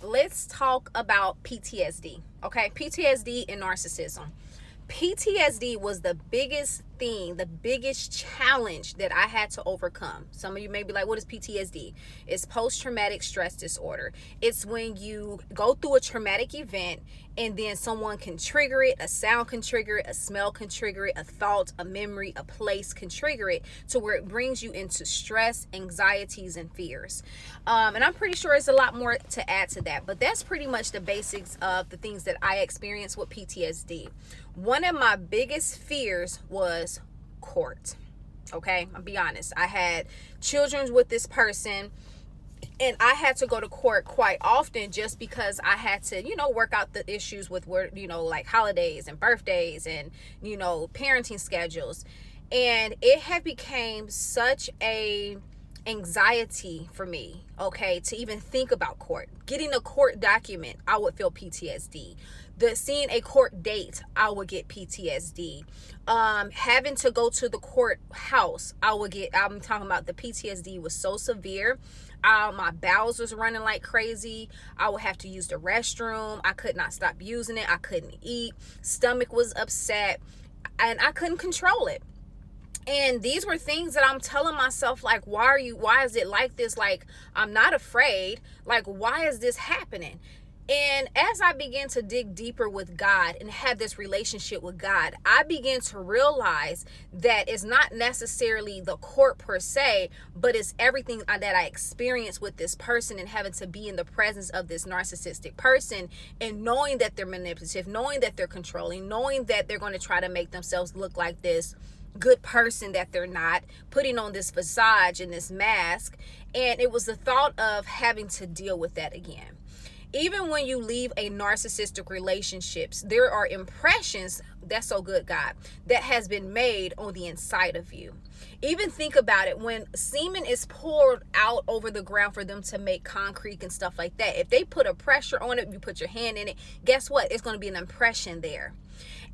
let's talk about PTSD. Okay, PTSD and narcissism. PTSD was the biggest thing, the biggest challenge that I had to overcome. Some of you may be like, what is PTSD? It's post-traumatic stress disorder. It's when you go through a traumatic event and then someone can trigger it, a sound can trigger it, a smell can trigger it, a thought, a memory, a place can trigger it to where it brings you into stress, anxieties, and fears. And I'm pretty sure it's a lot more to add to that, but that's pretty much the basics of the things that I experienced with PTSD. One of my biggest fears was court. Okay, I'll be honest. I had children with this person, and I had to go to court quite often just because I had to, work out the issues with where, like holidays and birthdays and, parenting schedules. And it had became such a anxiety for me, okay, to even think about court. Getting a court document, I would feel PTSD. Seeing a court date, I would get PTSD. Having to go to the courthouse, I'm talking about the PTSD was so severe. My bowels was running like crazy. I would have to use the restroom. I could not stop using it. I couldn't eat. Stomach was upset, and I couldn't control it. And these were things that I'm telling myself, like, why is it like this? Like, I'm not afraid. Like, why is this happening? And as I began to dig deeper with God and have this relationship with God, I began to realize that it's not necessarily the court per se, but it's everything that I experienced with this person and having to be in the presence of this narcissistic person and knowing that they're manipulative, knowing that they're controlling, knowing that they're going to try to make themselves look like this good person that they're not, putting on this facade and this mask. And it was the thought of having to deal with that again. Even when you leave a narcissistic relationships, there are impressions, that's so good, God, that has been made on the inside of you. Even think about it, when semen is poured out over the ground for them to make concrete and stuff like that, if they put a pressure on it, you put your hand in it, guess what? It's going to be an impression there.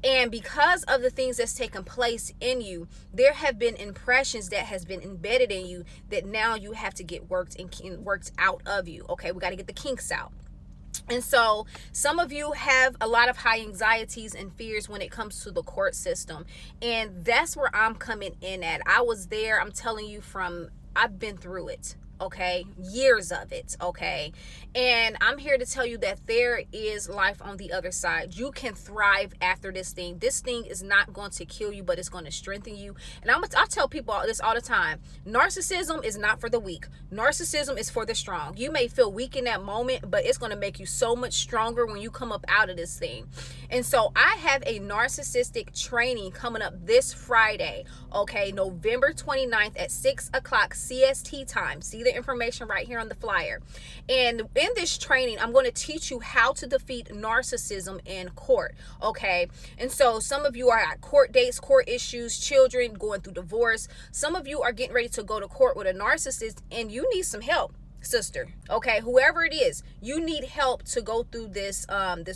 And because of the things that's taken place in you, there have been impressions that has been embedded in you that now you have to get worked out of you. Okay, we got to get the kinks out. And so some of you have a lot of high anxieties and fears when it comes to the court system. And that's where I'm coming in at. I was there. I'm telling you, I've been through it. Okay, years of it. Okay, and I'm here to tell you that there is life on the other side. You can thrive after this thing. This thing is not going to kill you, but it's going to strengthen you. And I tell people this all the time: narcissism is not for the weak. Narcissism is for the strong. You may feel weak in that moment, but it's going to make you so much stronger when you come up out of this thing. And so I have a narcissistic training coming up this Friday. Okay, November 29th at 6 o'clock CST time. See the information right here on the flyer. And in this training, I'm going to teach you how to defeat narcissism in court. Okay, and so some of you are at court dates, court issues, children going through divorce. Some of you are getting ready to go to court with a narcissist, and you need some help, sister. Okay, whoever it is, you need help to go through this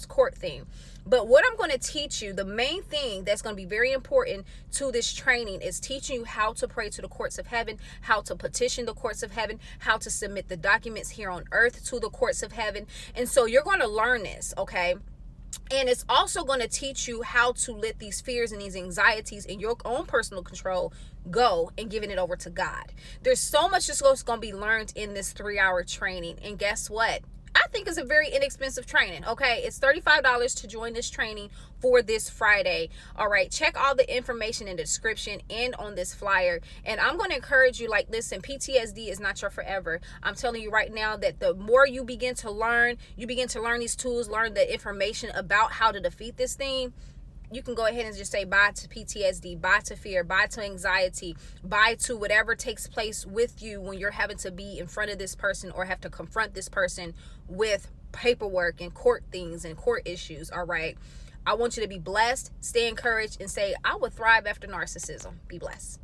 court thing. But what I'm going to teach you, the main thing that's going to be very important to this training, is teaching you how to pray to the courts of heaven, how to petition the courts of heaven, how to submit the documents here on earth to the courts of heaven. And so you're going to learn this, okay? And it's also going to teach you how to let these fears and these anxieties and your own personal control go and giving it over to God. There's so much that's going to be learned in this 3-hour training. And guess what? I think it's a very inexpensive training. Okay, it's $35 to join this training for this Friday. All right, check all the information in the description and on this flyer. And I'm going to encourage you, like, listen, PTSD is not your forever. I'm telling you right now that the more you begin to learn these tools, learn the information about how to defeat this thing, you can go ahead and just say bye to PTSD, bye to fear, bye to anxiety, bye to whatever takes place with you when you're having to be in front of this person or have to confront this person with paperwork and court things and court issues. All right. I want you to be blessed, stay encouraged, and say, I would thrive after narcissism. Be blessed.